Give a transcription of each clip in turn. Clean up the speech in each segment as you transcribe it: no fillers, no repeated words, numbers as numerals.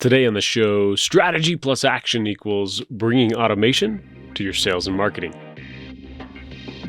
Today on the show, strategy plus action equals bringing automation to your sales and marketing.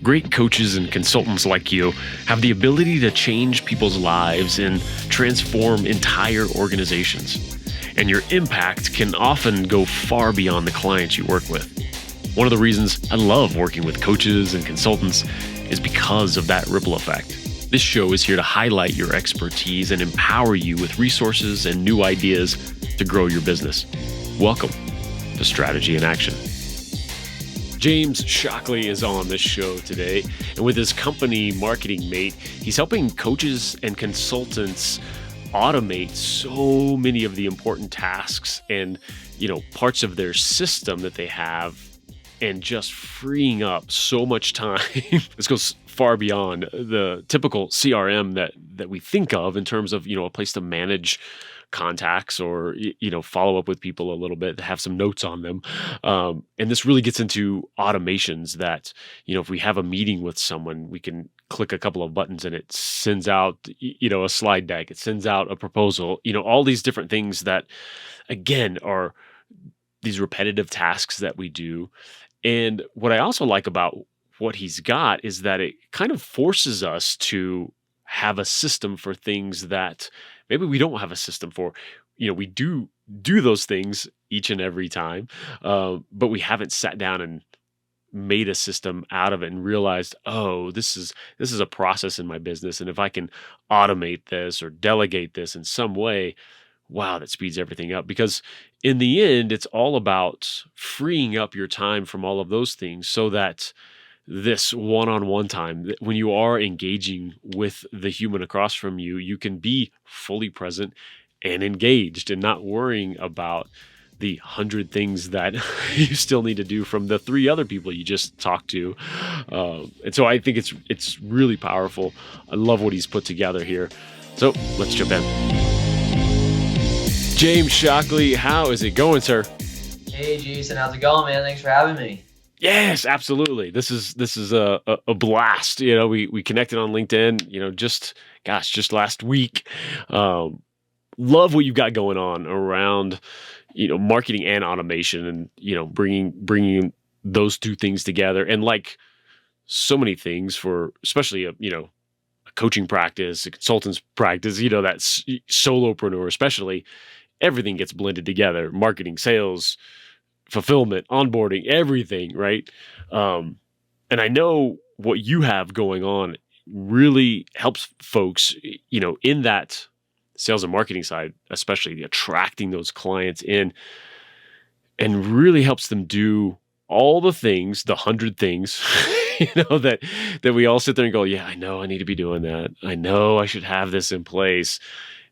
Great coaches and consultants like you have the ability to change people's lives and transform entire organizations. And your impact can often go far beyond the clients you work with. One of the reasons I love working with coaches and consultants is because of that ripple effect. This show is here to highlight your expertise and empower you with resources and new ideas to grow your business. Welcome to Strategy in Action. James Shockley is on this show today, and with his company Marketing Mate, he's helping coaches and consultants automate so many of the important tasks and, parts of their system that they have, and just freeing up so much time. This goes far beyond the typical CRM that we think of in terms of, a place to manage contacts or, follow up with people a little bit, have some notes on them. And this really gets into automations that, if we have a meeting with someone, we can click a couple of buttons and it sends out, a slide deck, it sends out a proposal, all these different things that, again, are these repetitive tasks that we do. And what I also like about what he's got is that it kind of forces us to have a system for things that maybe we don't have a system for. We do those things each and every time, but we haven't sat down and made a system out of it and realized, oh, this is a process in my business. And if I can automate this or delegate this in some way, wow, that speeds everything up. Because in the end, it's all about freeing up your time from all of those things so that this one-on-one time, when you are engaging with the human across from you, you can be fully present and engaged and not worrying about the 100 things that you still need to do from the 3 other people you just talked to. And so I think it's really powerful. I love what he's put together here. So let's jump in. James Shockley, how is it going, sir? Hey, Jason, how's it going, man? Thanks for having me. Yes, absolutely. This is a blast. We connected on LinkedIn, just last week. Love what you've got going on around, marketing and automation and, bringing those two things together. And like so many things for, especially a coaching practice, a consultant's practice, that solopreneur, especially, everything gets blended together, marketing, sales, fulfillment, onboarding, everything, right? And I know what you have going on really helps folks, in that sales and marketing side, especially attracting those clients in, and really helps them do all the things, the 100 things, that we all sit there and go, yeah, I know I need to be doing that. I know I should have this in place,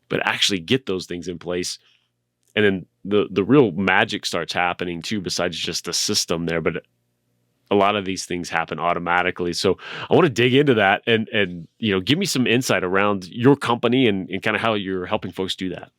but actually get those things in place. And then the real magic starts happening too, besides just the system there. But a lot of these things happen automatically. So I want to dig into that and give me some insight around your company and kind of how you're helping folks do that.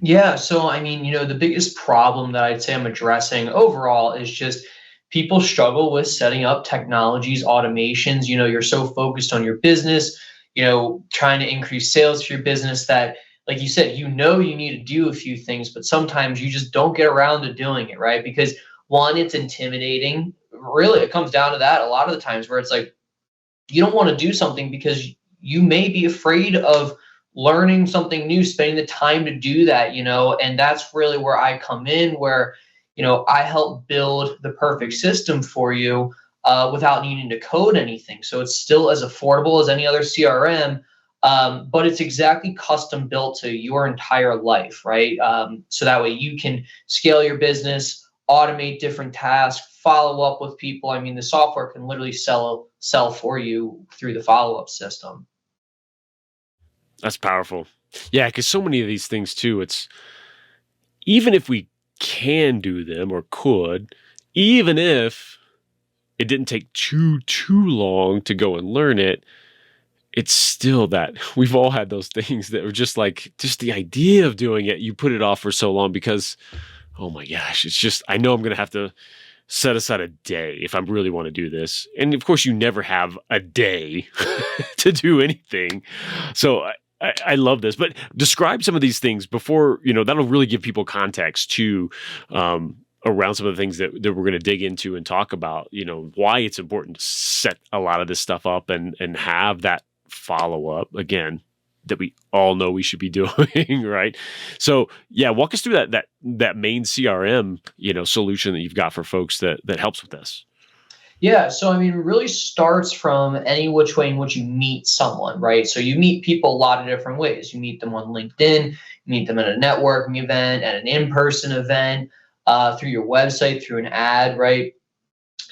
Yeah. So, the biggest problem that I'd say I'm addressing overall is just people struggle with setting up technologies, automations. You're so focused on your business, trying to increase sales for your business that, like you said, you need to do a few things, but sometimes you just don't get around to doing it, right? Because one, it's intimidating. Really, it comes down to that a lot of the times where it's like, you don't want to do something because you may be afraid of learning something new, spending the time to do that, and that's really where I come in, where, I help build the perfect system for you without needing to code anything. So it's still as affordable as any other CRM, but it's exactly custom built to your entire life, right? So that way you can scale your business, automate different tasks, follow up with people. The software can literally sell for you through the follow-up system. That's powerful. Yeah, because so many of these things too, it's even if we can do them or could, even if it didn't take too long to go and learn it, it's still that we've all had those things that were just the idea of doing it. You put it off for so long because, oh my gosh, it's just, I know I'm going to have to set aside a day if I really want to do this. And of course, you never have a day to do anything. So I love this, but describe some of these things before, that'll really give people context to around some of the things that we're going to dig into and talk about, why it's important to set a lot of this stuff up and have that follow up again that we all know we should be doing, right? So yeah, walk us through that main CRM, solution that you've got for folks that helps with this. Yeah, so I mean, it really starts from any which way in which you meet someone, right? So you meet people a lot of different ways. You meet them on LinkedIn, you meet them at a networking event, at an in-person event, through your website, through an ad, right?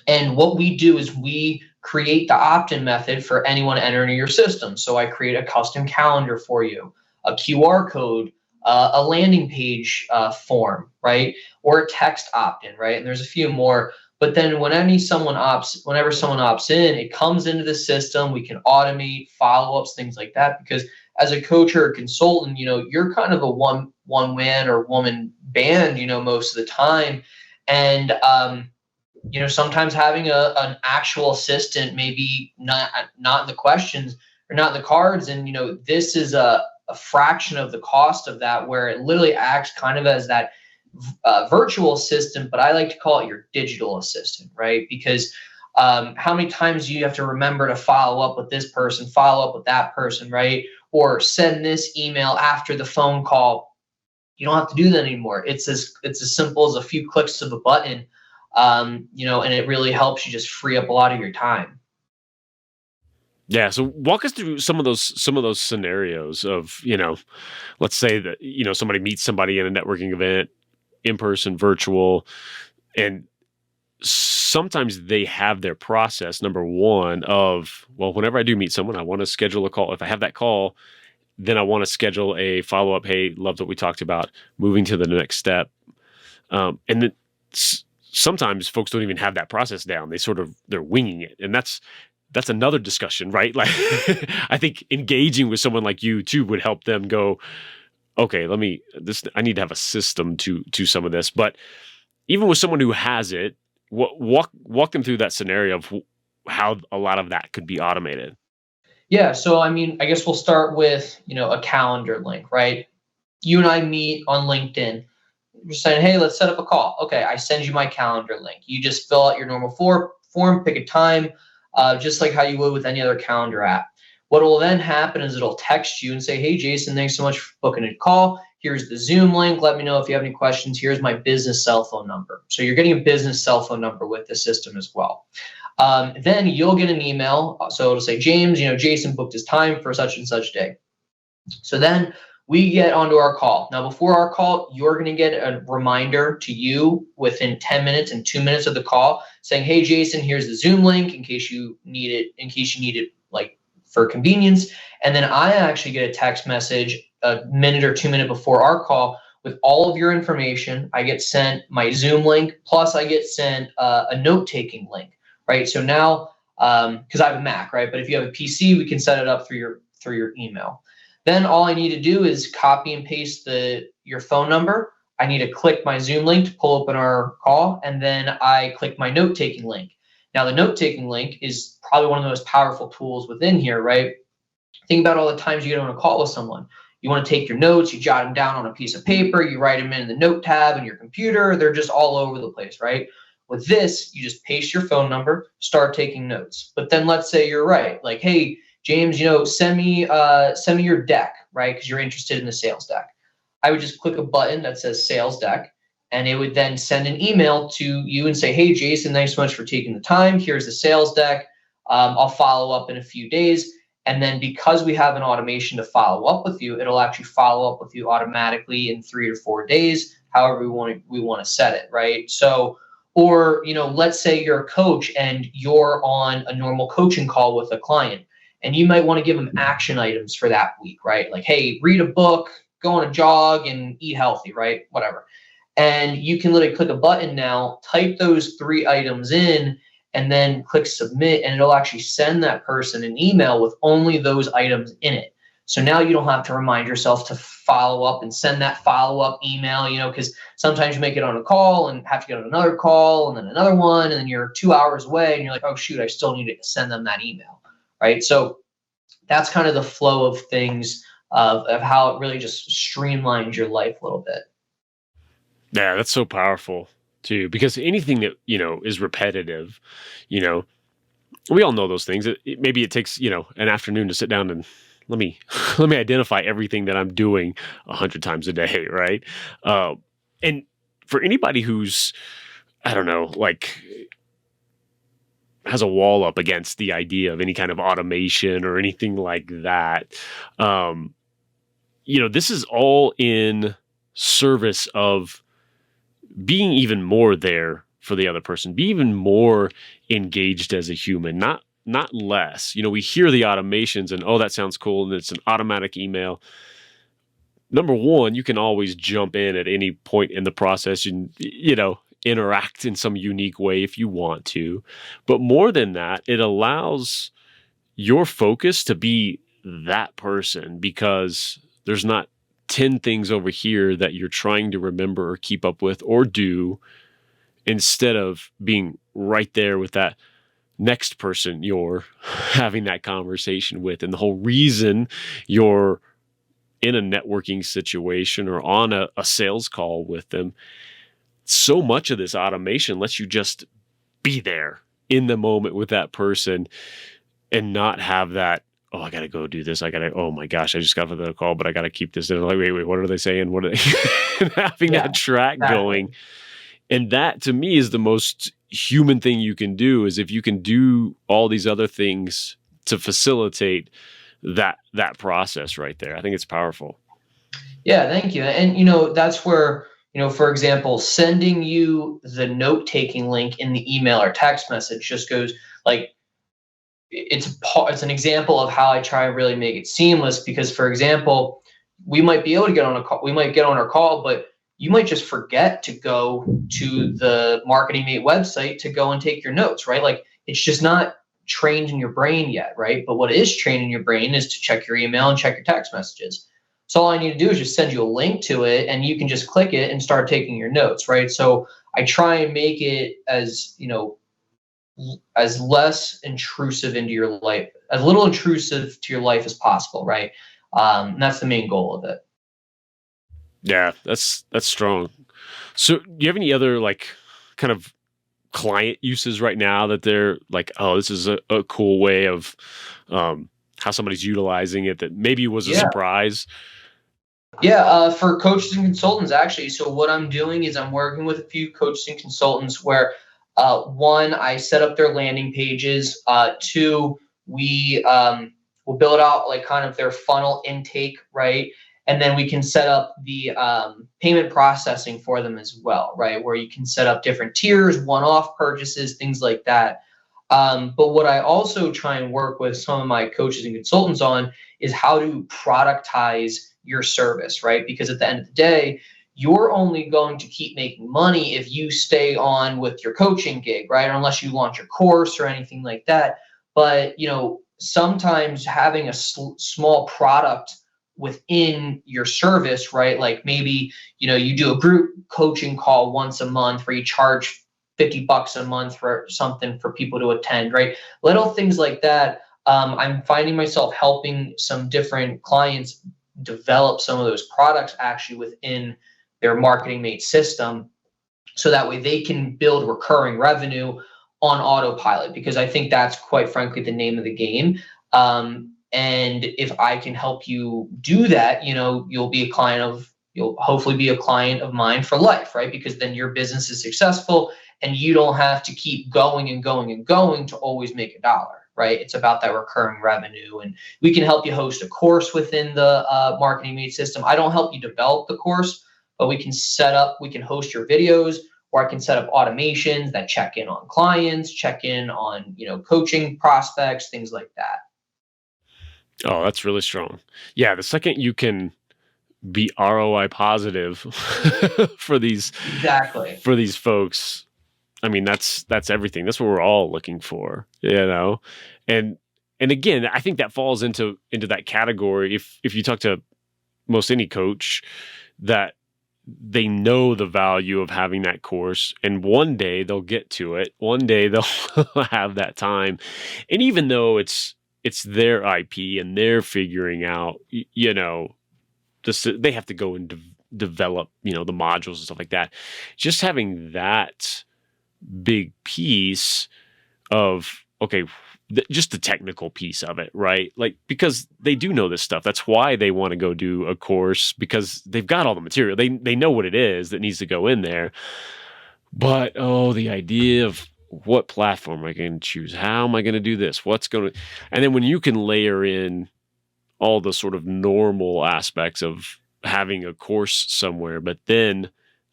And what we do is we create the opt-in method for anyone entering your system. So I create a custom calendar for you, a QR code, a landing page form, right? Or a text opt-in, right? And there's a few more. But then whenever someone opts in, it comes into the system. We can automate follow-ups, things like that. Because as a coach or a consultant, you're kind of a one man or woman band, most of the time. And sometimes having an actual assistant, maybe not in the questions or not in the cards. And, this is a fraction of the cost of that, where it literally acts kind of as that virtual assistant, but I like to call it your digital assistant, right? Because how many times do you have to remember to follow up with this person, follow up with that person, right? Or send this email after the phone call. You don't have to do that anymore. It's as simple as a few clicks of a button. And it really helps you just free up a lot of your time. Yeah. So walk us through some of those scenarios of, let's say that, somebody meets somebody in a networking event, in person, virtual, and sometimes they have their process, number one, of, well, whenever I do meet someone, I want to schedule a call. If I have that call, then I want to schedule a follow-up. Hey, loved what we talked about, moving to the next step. And then sometimes folks don't even have that process down. They're winging it. And that's another discussion, right? Like, I think engaging with someone like you too would help them go, okay, I need to have a system to some of this. But even with someone who has it, walk them through that scenario of how a lot of that could be automated. Yeah. So, I mean, I guess we'll start with, a calendar link, right? You and I meet on LinkedIn. You're saying, hey, let's set up a call. Okay, I send you my calendar link. You just fill out your normal form, pick a time, just like how you would with any other calendar app. What will then happen is it'll text you and say, hey, Jason, thanks so much for booking a call. Here's the Zoom link. Let me know if you have any questions. Here's my business cell phone number. So you're getting a business cell phone number with the system as well. Then you'll get an email. So it'll say, James, Jason booked his time for such and such day. So then we get onto our call. Now, before our call, you're going to get a reminder to you within 10 minutes and 2 minutes of the call saying, hey, Jason, here's the Zoom link in case you need it like for convenience. And then I actually get a text message a minute or 2 minutes before our call with all of your information. I get sent my Zoom link, plus I get sent a note-taking link, right? So now, because I have a Mac, right? But if you have a PC, we can set it up through your email. Then all I need to do is copy and paste your phone number. I need to click my Zoom link to pull open our call, and then I click my note-taking link. Now, the note-taking link is probably one of the most powerful tools within here, right? Think about all the times you get on a call with someone. You want to take your notes, you jot them down on a piece of paper, you write them in the note tab in your computer. They're just all over the place, right? With this, you just paste your phone number, start taking notes. But then let's say you're right. Like, hey, James, send me your deck, right? Because you're interested in the sales deck. I would just click a button that says sales deck, and it would then send an email to you and say, hey, Jason, thanks so much for taking the time. Here's the sales deck. I'll follow up in a few days. And then because we have an automation to follow up with you, it'll actually follow up with you automatically in 3 or 4 days, however we want to set it, right? So, or, let's say you're a coach and you're on a normal coaching call with a client, and you might want to give them action items for that week, right? Like, hey, read a book, go on a jog, and eat healthy, right? Whatever. And you can literally click a button now, type those 3 items in, and then click submit, and it'll actually send that person an email with only those items in it. So now you don't have to remind yourself to follow up and send that follow-up email, because sometimes you make it on a call and have to get on another call and then another one, and then you're 2 hours away and you're like, oh, shoot, I still need to send them that email, right? So that's kind of the flow of things of how it really just streamlines your life a little bit. Yeah, that's so powerful too, because anything that, is repetitive, you know, we all know those things. Maybe it takes, an afternoon to sit down and let me let me identify everything that I'm doing 100 times a day, right? And for anybody who's, I don't know, like has a wall up against the idea of any kind of automation or anything like that, this is all in service of being even more there for the other person, be even more engaged as a human, not less. We hear the automations and, oh, that sounds cool, and it's an automatic email. Number one, you can always jump in at any point in the process and, interact in some unique way if you want to. But more than that, it allows your focus to be that person, because there's not 10 things over here that you're trying to remember or keep up with or do, instead of being right there with that next person you're having that conversation with. And the whole reason you're in a networking situation or on a sales call with them, so much of this automation lets you just be there in the moment with that person and not have that, oh, I got to go do this. Oh my gosh, I just got off the call, but I got to keep this in. Like, wait, what are they saying? What are they having that track going? And that, to me, is the most human thing you can do, is if you can do all these other things to facilitate that process right there. I think it's powerful. Yeah, thank you. And, that's where, for example, sending you the note-taking link in the email or text message just goes like, it's an example of how I try and really make it seamless, because, for example, we might be able to get on a call, we might get on our call, but you might just forget to go to the Marketing Mate website to go and take your notes, right? Like, it's just not trained in your brain yet, right? But what is trained in your brain is to check your email and check your text messages. So all I need to do is just send you a link to it, and you can just click it and start taking your notes, right? So I try and make it as, as less intrusive into your life, as little intrusive to your life as possible, right? And that's the main goal of it. Yeah, that's strong. So do you have any other like kind of client uses right now that they're like, oh, this is a cool way of how somebody's utilizing it that maybe was a surprise? Yeah, for coaches and consultants, actually. So what I'm doing is I'm working with a few coaches and consultants where, one, I set up their landing pages. Two, we will build out like kind of their funnel intake, right? And then we can set up the payment processing for them as well, right? Where you can set up different tiers, one-off purchases, things like that. But what I also try and work with some of my coaches and consultants on is how to productize your service, right? Because at the end of the day, you're only going to keep making money if you stay on with your coaching gig, right? Unless you launch a course or anything like that. But, sometimes having a small product within your service, right? Like maybe, you do a group coaching call once a month where you charge $50 a month for something for people to attend, right? Little things like that. I'm finding myself helping some different clients develop some of those products actually within their Marketing Mate system, so that way they can build recurring revenue on autopilot, because I think that's quite frankly the name of the game. And if I can help you do that, you'll hopefully be a client of mine for life, right? Because then your business is successful and you don't have to keep going and going and going to always make a dollar, right? It's about that recurring revenue. And we can help you host a course within the Marketing Mate system. I don't help you develop the course, but we can host your videos, or I can set up automations that check in on clients, check in on, coaching prospects, things like that. Oh, that's really strong. Yeah, the second you can be ROI positive for these folks, I mean, that's everything. That's what we're all looking for, And again, I think that falls into that category. If you talk to most any coach, that they know the value of having that course, and one day they'll get to it. One day they'll have that time. And even though it's it's their IP and they're figuring out, this, they have to go and develop, the modules and stuff like that. Just having that big piece of, okay, just the technical piece of it, right? Like, because they do know this stuff. That's why they want to go do a course, because they've got all the material. They know what it is that needs to go in there. But, the idea of what platform am I going to choose? How am I going to do this? And then when you can layer in all the sort of normal aspects of having a course somewhere, but then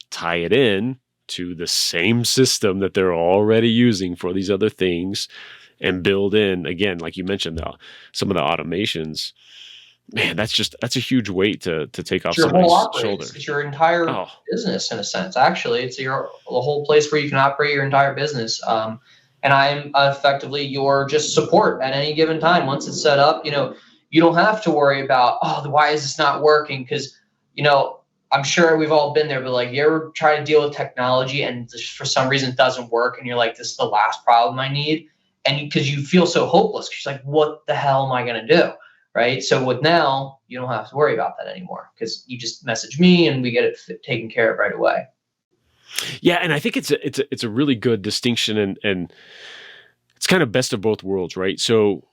tie it in to the same system that they're already using for these other things, and build in, again, like you mentioned, some of the automations, man, that's a huge weight to take off somebody's shoulder. It's your entire business, in a sense. Actually, it's the whole place where you can operate your entire business. And I'm effectively your just support at any given time. Once it's set up, you don't have to worry about, why is this not working? Because, I'm sure we've all been there, but like, you ever try to deal with technology and just for some reason it doesn't work, and you're like, this is the last problem I need. And because you feel so hopeless, because you're like, what the hell am I going to do? Right. So with now, you don't have to worry about that anymore, because you just message me and we get it taken care of right away. Yeah. And I think it's a really good distinction, and it's kind of best of both worlds, right? So,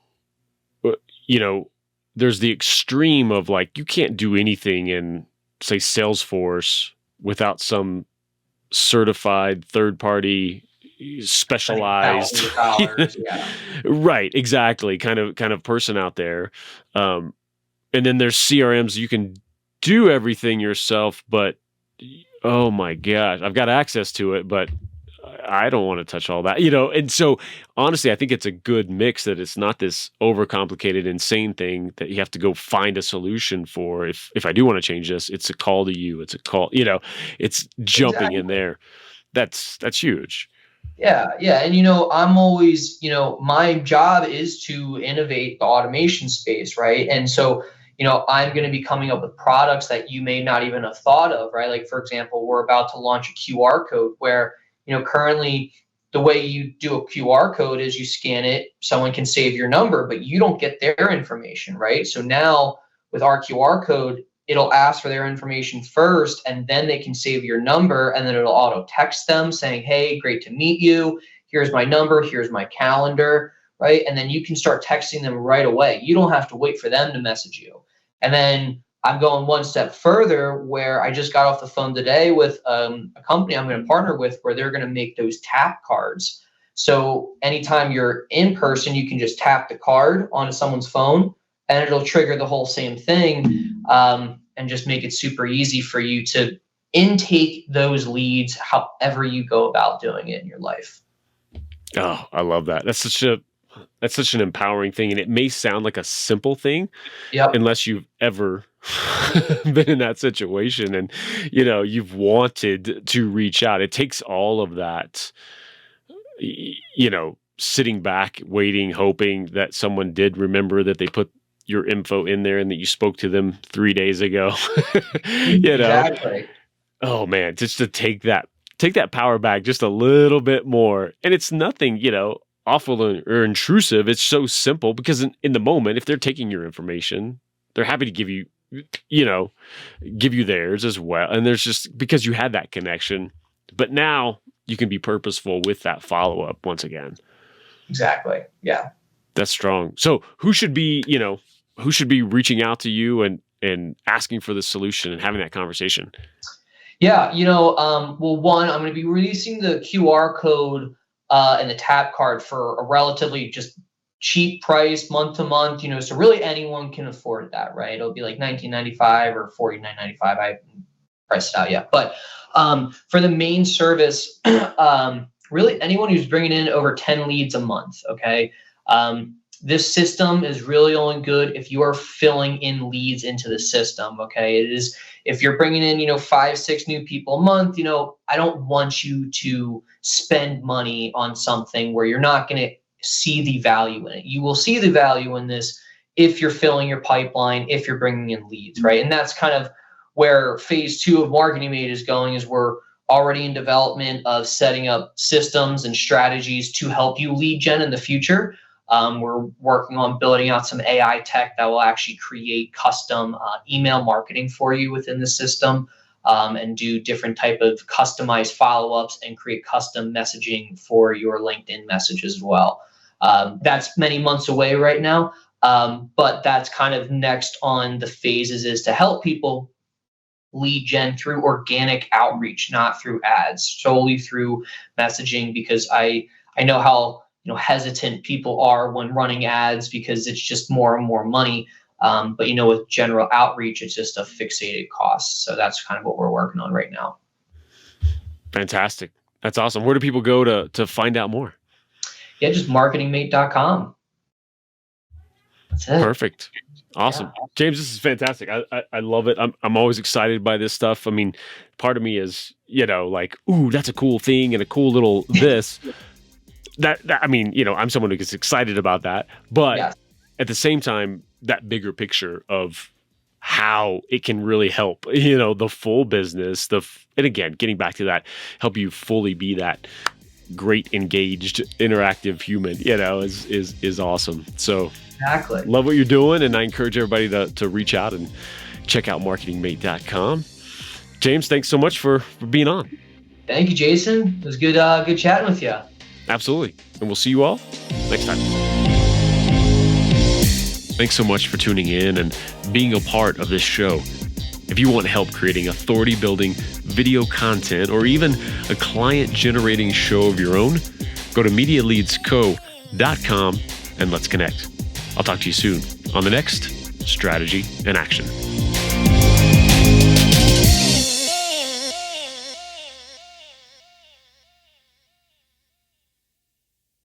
there's the extreme of like, you can't do anything in, say, Salesforce without some certified third-party specialized yeah. Right, exactly, kind of person out there. And then there's CRMs, you can do everything yourself, but oh my gosh, I've got access to it, but I don't want to touch all that, and so honestly, I think it's a good mix, that it's not this overcomplicated, insane thing that you have to go find a solution for. If I do want to change this, it's a call to you. It's a call, it's jumping in there. That's huge. Yeah. And, I'm always, my job is to innovate the automation space, right? And so, I'm going to be coming up with products that you may not even have thought of, right? Like, for example, we're about to launch a QR code where, currently the way you do a QR code is you scan it, someone can save your number, but you don't get their information, right? So now with our QR code, it'll ask for their information first, and then they can save your number, and then it'll auto text them saying, hey, great to meet you. Here's my number. Here's my calendar, right? And then you can start texting them right away. You don't have to wait for them to message you. And then I'm going one step further, where I just got off the phone today with a company I'm going to partner with, where they're going to make those tap cards. So anytime you're in person, you can just tap the card onto someone's phone, and it'll trigger the whole same thing, and just make it super easy for you to intake those leads however you go about doing it in your life. Oh, I love that. That's such an empowering thing. And it may sound like a simple thing, unless you've ever been in that situation and, you've wanted to reach out. It takes all of that, sitting back, waiting, hoping that someone did remember that they put your info in there and that you spoke to them 3 days ago. Exactly. Oh man, just to take that power back just a little bit more. And it's nothing, awful or intrusive. It's so simple, because in the moment, if they're taking your information, they're happy to give you theirs as well. And there's just, because you had that connection, but now you can be purposeful with that follow-up once again. Exactly. Yeah. That's strong. So who should be reaching out to you and asking for the solution and having that conversation? Yeah. Well, one, I'm going to be releasing the QR code and the tap card for a relatively just cheap price, month to month, so really anyone can afford that, right? It'll be like $19.95 or $49.95. I haven't priced it out yet. But for the main service, really anyone who's bringing in over 10 leads a month, okay? This system is really only good if you are filling in leads into the system, okay? It is, if you're bringing in, 5, 6 new people a month, I don't want you to spend money on something where you're not going to see the value in it. You will see the value in this if you're filling your pipeline, if you're bringing in leads, right? And that's kind of where phase 2 of Marketing Made is going, is we're already in development of setting up systems and strategies to help you lead gen in the future. We're working on building out some AI tech that will actually create custom email marketing for you within the system, and do different type of customized follow-ups and create custom messaging for your LinkedIn message as well. That's many months away right now, but that's kind of next on the phases, is to help people lead gen through organic outreach, not through ads, solely through messaging, because I know how hesitant people are when running ads, because it's just more and more money. But with general outreach, it's just a fixated cost. So that's kind of what we're working on right now. Fantastic. That's awesome. Where do people go to find out more? Yeah, just marketingmate.com. That's it. Perfect. Awesome. Yeah. James, this is fantastic. I love it. I'm always excited by this stuff. I mean, part of me is, like, ooh, that's a cool thing and a cool little this. I'm someone who gets excited about that. But at the same time, that bigger picture of how it can really help, the full business, and again, getting back to that, help you fully be that great, engaged, interactive human, is awesome. So exactly. Love what you're doing. And I encourage everybody to reach out and check out marketingmate.com. James, thanks so much for being on. Thank you, Jason. It was good chatting with you. Absolutely. And we'll see you all next time. Thanks so much for tuning in and being a part of this show. If you want help creating authority building video content or even a client generating show of your own, go to MediaLeadsCo.com and let's connect. I'll talk to you soon on the next Strategy in Action.